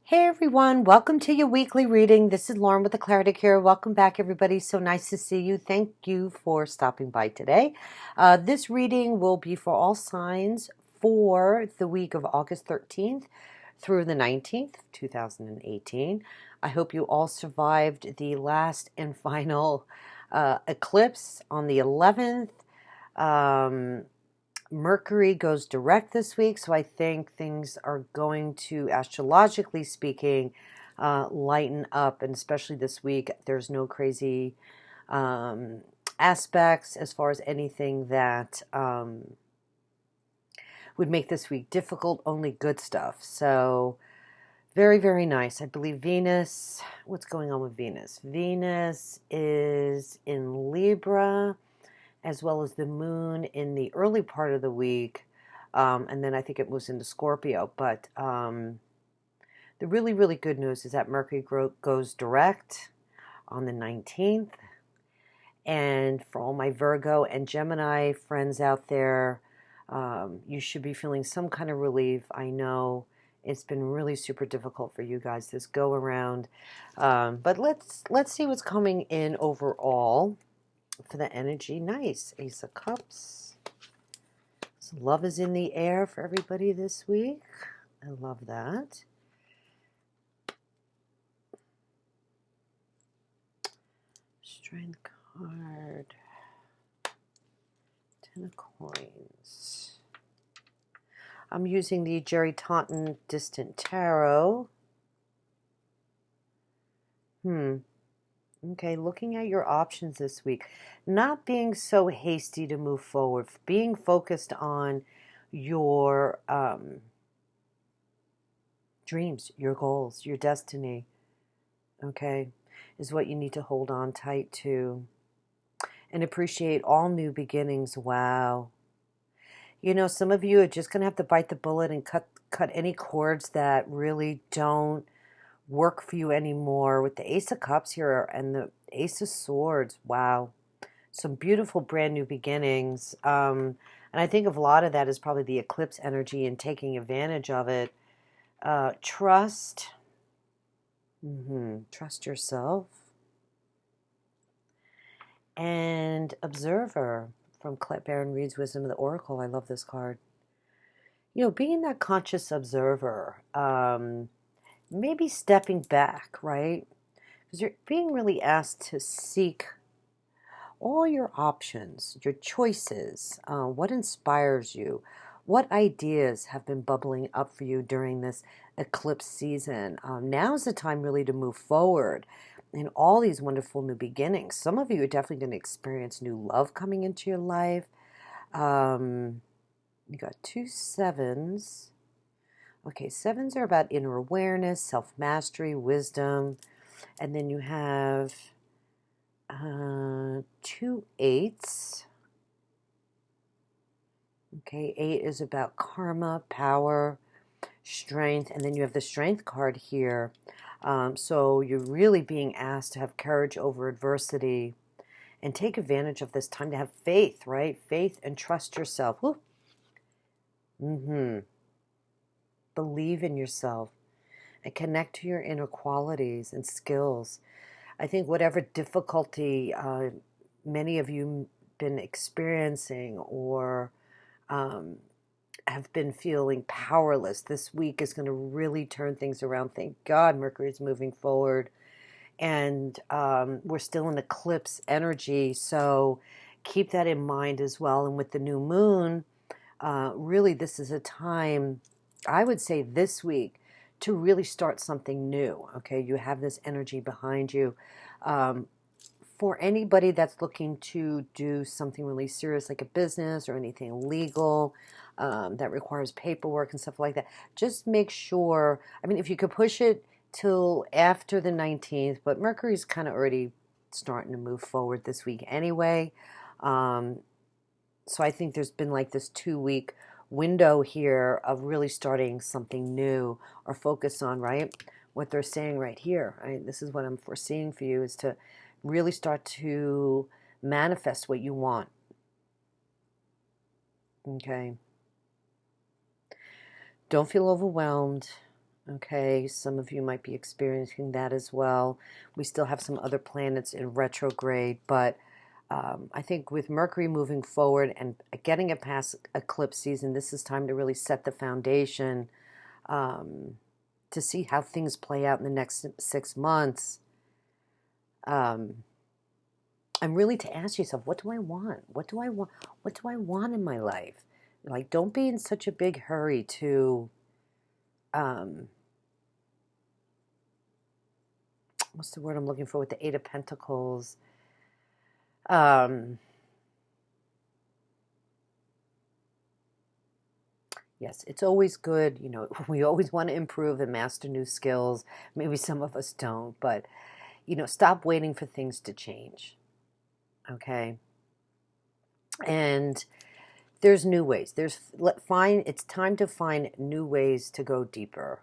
Hey everyone, welcome to your weekly reading. This is Lauren with the Clarity Cure. Welcome back, everybody. So nice to see you. Thank you for stopping by today. This reading will be for all signs for the week of August 13th through the 19th, 2018. I hope you all survived the last and final eclipse on the 11th. Mercury goes direct this week, so I think things are going to, astrologically speaking, lighten up, and especially this week, there's no crazy aspects as far as anything that would make this week difficult, only good stuff. So very, very nice. I believe Venus, what's going on with Venus? Venus is in Libra, as well as the moon in the early part of the week. And then I think it moves into Scorpio. But the really, really good news is that Mercury goes direct on the 19th. And for all my Virgo and Gemini friends out there, you should be feeling some kind of relief. I know it's been really super difficult for you guys this go around. But let's see what's coming in overall for the energy. Nice. Ace of Cups. So love is in the air for everybody this week. I love that. Strength card. Ten of Coins. I'm using the Jerry Taunton Distant Tarot. Okay, looking at your options this week, not being so hasty to move forward, being focused on your dreams, your goals, your destiny, okay, is what you need to hold on tight to and appreciate all new beginnings. Wow. You know, some of you are just going to have to bite the bullet and cut any cords that really don't work for you anymore with the Ace of Cups here and the Ace of Swords. Wow. Some beautiful brand new beginnings. And I think a lot of that is probably the eclipse energy and taking advantage of it. Trust. Trust yourself. And Observer from Baron Reed's Wisdom of the Oracle. I love this card. You know, being that conscious observer, maybe stepping back, right? Because you're being really asked to seek all your options, your choices, what inspires you, what ideas have been bubbling up for you during this eclipse season. Now's the time really to move forward in all these wonderful new beginnings. Some of you are definitely going to experience new love coming into your life. You got 2 sevens. Okay, sevens are about inner awareness, self-mastery, wisdom. And then you have 2 eights. Okay, 8 is about karma, power, strength. And then you have the strength card here. So you're really being asked to have courage over adversity and take advantage of this time to have faith, right? Faith and trust yourself. Woo. Believe in yourself and connect to your inner qualities and skills. I think whatever difficulty many of you been experiencing or have been feeling powerless, this week is going to really turn things around. Thank God Mercury is moving forward. And we're still in eclipse energy, so keep that in mind as well. And with the new moon, really this is a time, I would say this week, to really start something new. Okay, you have this energy behind you. For anybody that's looking to do something really serious like a business or anything legal that requires paperwork and stuff like that, just make sure, I mean, if you could push it till after the 19th, but Mercury's kind of already starting to move forward this week anyway. So I think there's been like this 2-week window here of really starting something new or focus on, right, what they're saying right here. Right? This is what I'm foreseeing for you, is to really start to manifest what you want. Okay. Don't feel overwhelmed. Okay, some of you might be experiencing that as well. We still have some other planets in retrograde, but I think with Mercury moving forward and getting it past eclipse season, this is time to really set the foundation um, to see how things play out in the next 6 months. Um, and really to ask yourself, what do I want? What do I want? What do I want in my life? Like, don't be in such a big hurry to, um, what's the word I'm looking for with the Eight of Pentacles? Um, yes, it's always good. You know, we always want to improve and master new skills. Maybe some of us don't, but, you know, stop waiting for things to change. Okay. And there's new ways. It's time to find new ways to go deeper.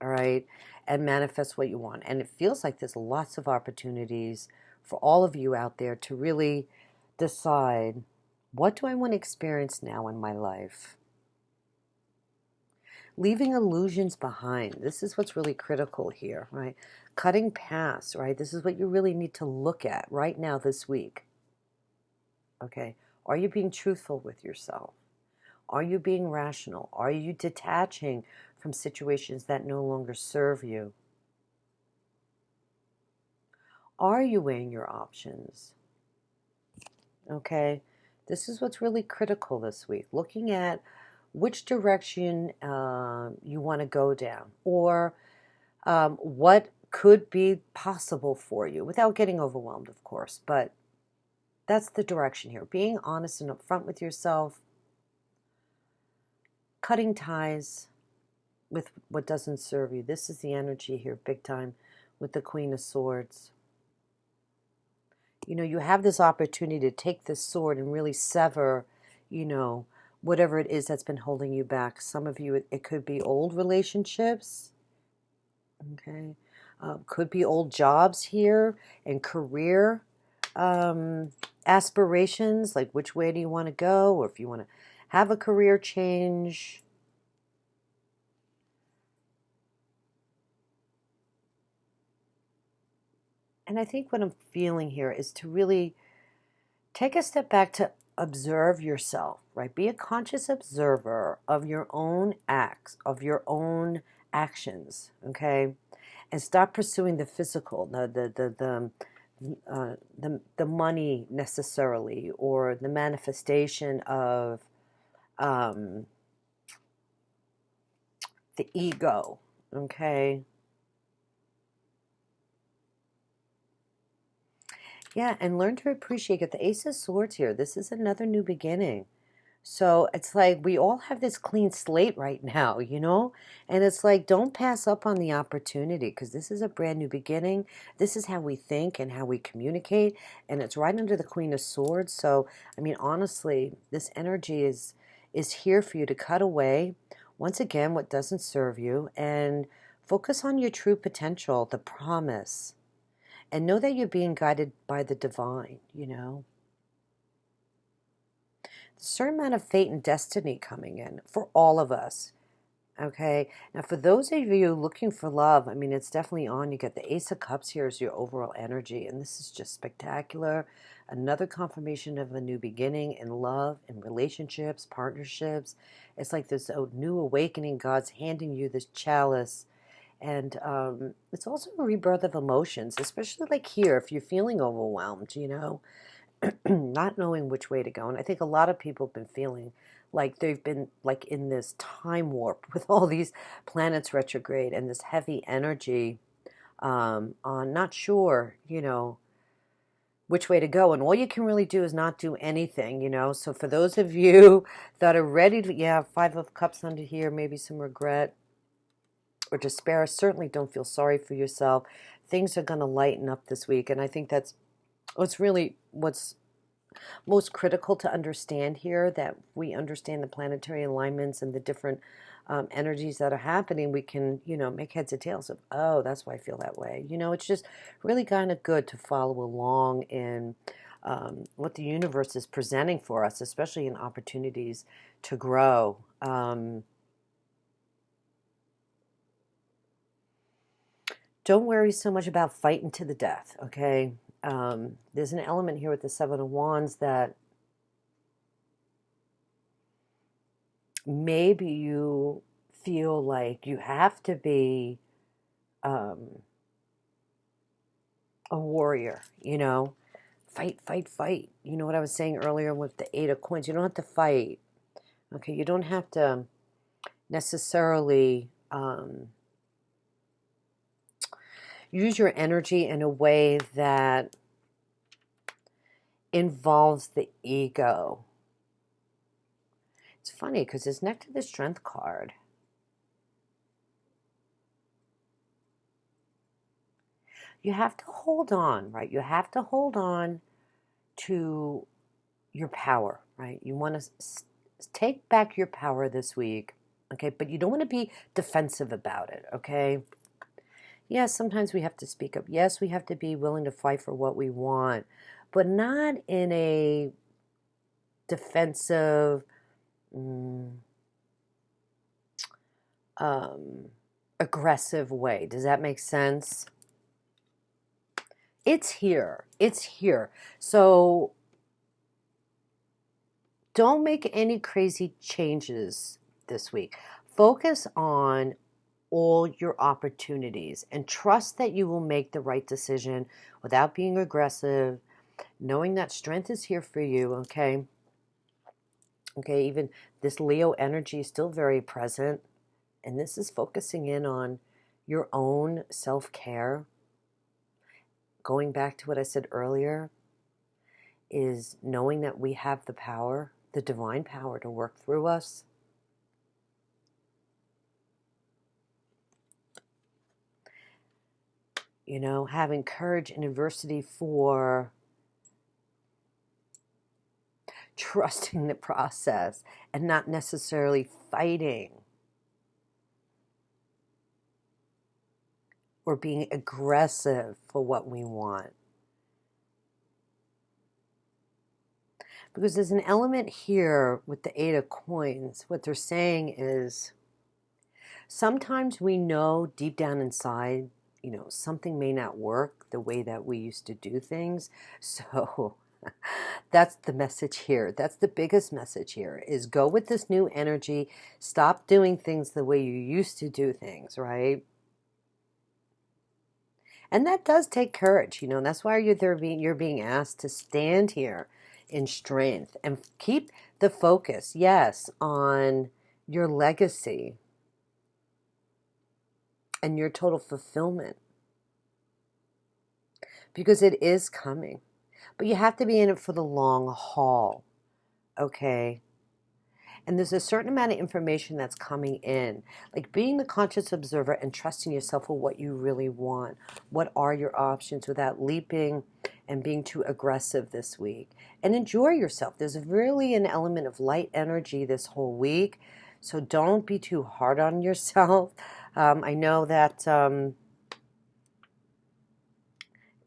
All right. And manifest what you want. And it feels like there's lots of opportunities for all of you out there to really decide, what do I want to experience now in my life? Leaving illusions behind. This is what's really critical here, right? Cutting past, right? This is what you really need to look at right now this week. Okay. Are you being truthful with yourself? Are you being rational? Are you detaching from situations that no longer serve you? Are you weighing your options? Okay. This is what's really critical this week. Looking at which direction you want to go down, or what could be possible for you without getting overwhelmed, of course. But that's the direction here. Being honest and upfront with yourself, cutting ties with what doesn't serve you. This is the energy here, big time, with the Queen of Swords. You know, you have this opportunity to take this sword and really sever, you know, whatever it is that's been holding you back. Some of you, it could be old relationships. Okay. Could be old jobs here and career aspirations, like which way do you want to go, or if you want to have a career change. And I think what I'm feeling here is to really take a step back to observe yourself, right? Be a conscious observer of your own acts, of your own actions, okay? And stop pursuing the physical, the money necessarily, or the manifestation of um, the ego, okay? Yeah, and learn to appreciate. Get the Ace of Swords here. This is another new beginning. So it's like we all have this clean slate right now, you know? And it's like, don't pass up on the opportunity, because this is a brand new beginning. This is how we think and how we communicate. And it's right under the Queen of Swords. So, I mean, honestly, this energy is here for you to cut away, once again, what doesn't serve you, and focus on your true potential, the promise. And know that you're being guided by the divine, you know? A certain amount of fate and destiny coming in for all of us. Okay. Now, for those of you looking for love, I mean, it's definitely on. You get the Ace of Cups here as your overall energy, and this is just spectacular. Another confirmation of a new beginning in love, in relationships, partnerships. It's like this new awakening. God's handing you this chalice. And it's also a rebirth of emotions, especially like here, if you're feeling overwhelmed, you know, not knowing which way to go. And I think a lot of people have been feeling like they've been like in this time warp with all these planets retrograde and this heavy energy on not sure, you know, which way to go. And all you can really do is not do anything, you know. So for those of you that are ready to, yeah, Five of Cups under here, maybe some regret or despair, certainly don't feel sorry for yourself. Things are going to lighten up this week. And I think that's what's most critical to understand here, that we understand the planetary alignments and the different energies that are happening. We can, you know, make heads or tails of, oh, that's why I feel that way. You know, it's just really kind of good to follow along in what the universe is presenting for us, especially in opportunities to grow. Don't worry so much about fighting to the death, okay? There's an element here with the Seven of Wands that maybe you feel like you have to be um, a warrior, you know? Fight, fight, fight. You know what I was saying earlier with the Eight of Coins? You don't have to fight, okay? You don't have to necessarily use your energy in a way that involves the ego. It's funny because it's next to the Strength card. You have to hold on, right? You have to hold on to your power, right? You want to take back your power this week, okay? But you don't want to be defensive about it, okay? Yes, sometimes we have to speak up. Yes, we have to be willing to fight for what we want, but not in a defensive, aggressive way. Does that make sense? It's here. It's here. So don't make any crazy changes this week. Focus on all your opportunities and trust that you will make the right decision without being aggressive, knowing that strength is here for you, okay? Okay, even this Leo energy is still very present, and this is focusing in on your own self-care. Going back to what I said earlier, is knowing that we have the power, the divine power to work through us. You know, having courage in adversity for trusting the process and not necessarily fighting or being aggressive for what we want. Because there's an element here with the Eight of Coins. What they're saying is sometimes we know deep down inside, you know, something may not work the way that we used to do things. So that's the message here. That's the biggest message here is go with this new energy. Stop doing things the way you used to do things, right? And that does take courage, you know, and that's why you're being asked to stand here in strength and keep the focus, yes, on your legacy and your total fulfillment. Because it is coming. But you have to be in it for the long haul, okay? And there's a certain amount of information that's coming in, like being the conscious observer and trusting yourself for what you really want. What are your options without leaping and being too aggressive this week? And enjoy yourself. There's really an element of light energy this whole week, so don't be too hard on yourself. I know that,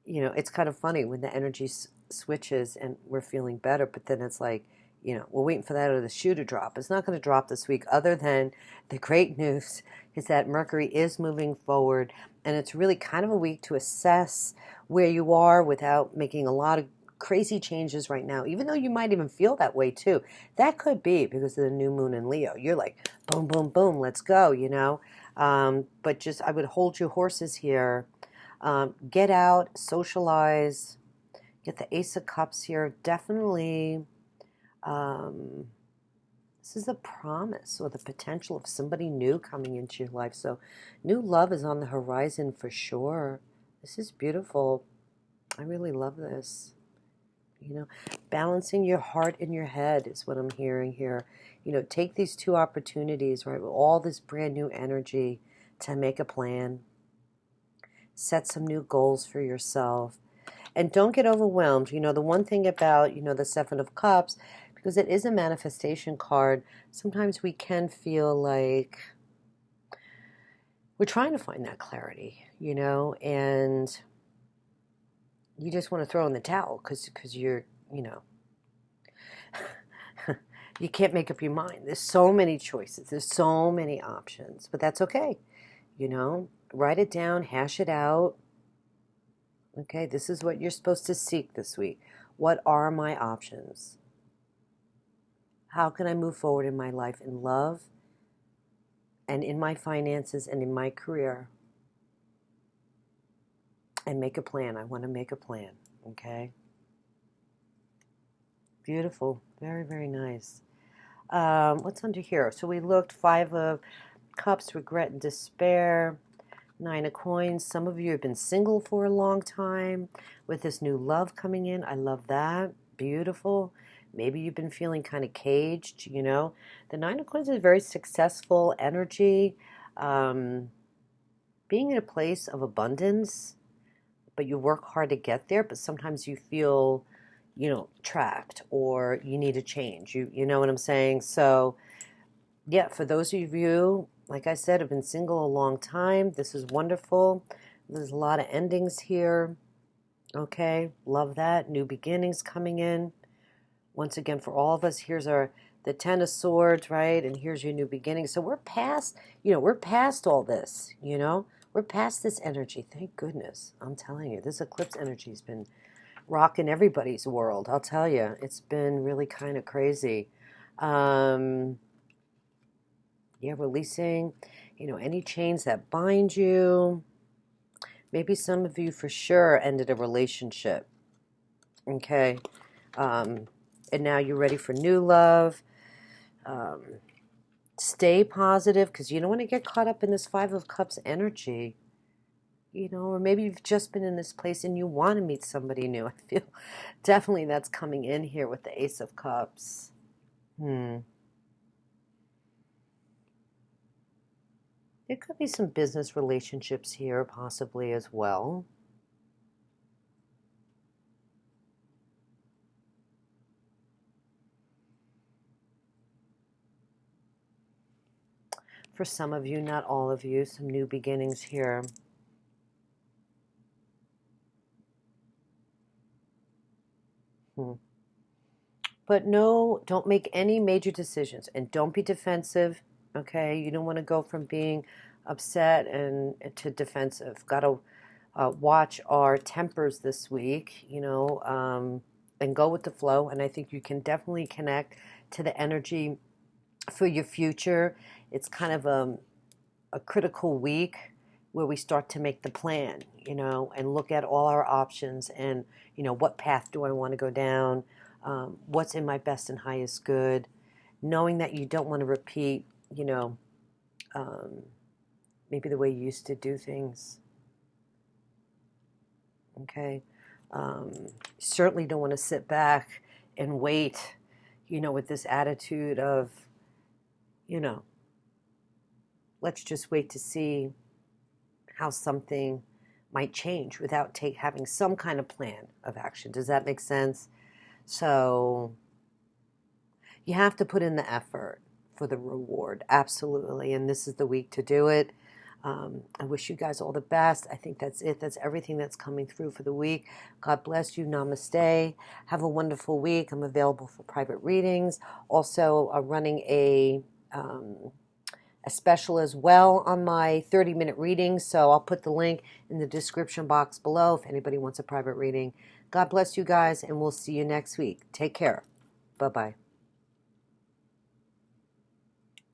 you know, it's kind of funny when the energy switches and we're feeling better, but then it's like, you know, we're waiting for that other shoe to drop. It's not going to drop this week, other than the great news is that Mercury is moving forward, and it's really kind of a week to assess where you are without making a lot of crazy changes right now, even though you might even feel that way too. That could be because of the new moon in Leo. You're like, boom, boom, boom, let's go, you know. But just, I would hold your horses here. Get out, socialize, get the Ace of Cups here. Definitely, this is the promise or the potential of somebody new coming into your life. So new love is on the horizon for sure. This is beautiful. I really love this. You know, balancing your heart and your head is what I'm hearing here. You know, take these two opportunities, right, with all this brand new energy to make a plan. Set some new goals for yourself. And don't get overwhelmed. You know, the one thing about, you know, the Seven of Cups, because it is a manifestation card, sometimes we can feel like we're trying to find that clarity, you know, and you just want to throw in the towel because you're, you know, you can't make up your mind. There's so many choices. There's so many options, but that's okay, you know. Write it down, hash it out. Okay, this is what you're supposed to seek this week. What are my options? How can I move forward in my life in love and in my finances and in my career? And make a plan. I want to make a plan. Okay. Beautiful. Very, very nice. What's under here? So we looked 5 of Cups, regret and despair. 9 of Coins. Some of you have been single for a long time with this new love coming in. I love that. Beautiful. Maybe you've been feeling kind of caged, you know. The 9 of Coins is very successful energy. Being in a place of abundance, but you work hard to get there, but sometimes you feel, you know, trapped or you need a change. You know what I'm saying? So, yeah, for those of you, like I said, have been single a long time, this is wonderful. There's a lot of endings here. Okay, love that. New beginnings coming in. Once again, for all of us, here's the 10 of Swords, right? And here's your new beginning. So we're past, we're past all this, We're past this energy. Thank goodness. I'm telling you, this eclipse energy has been rocking everybody's world. I'll tell you, it's been really kind of crazy. Yeah, releasing, any chains that bind you. Maybe some of you for sure ended a relationship. Okay. And now you're ready for new love. Stay positive because you don't want to get caught up in this 5 of Cups energy. Or maybe you've just been in this place and you want to meet somebody new. I feel definitely that's coming in here with the Ace of Cups. There could be some business relationships here possibly as well. For some of you, not all of you, some new beginnings here. But no, don't make any major decisions and don't be defensive, okay? You don't want to go from being upset and to defensive. Got to watch our tempers this week, and go with the flow. And I think you can definitely connect to the energy for your future. It's kind of a critical week where we start to make the plan, and look at all our options and, what path do I want to go down? What's in my best and highest good? Knowing that you don't want to repeat, maybe the way you used to do things. Okay. Certainly don't want to sit back and wait, with this attitude of, let's just wait to see how something might change without having some kind of plan of action. Does that make sense? So you have to put in the effort for the reward. Absolutely. And this is the week to do it. I wish you guys all the best. I think that's it. That's everything that's coming through for the week. God bless you. Namaste. Have a wonderful week. I'm available for private readings. Also running a special as well on my 30-minute readings. So I'll put the link in the description box below if anybody wants a private reading. God bless you guys, and we'll see you next week. Take care. Bye-bye.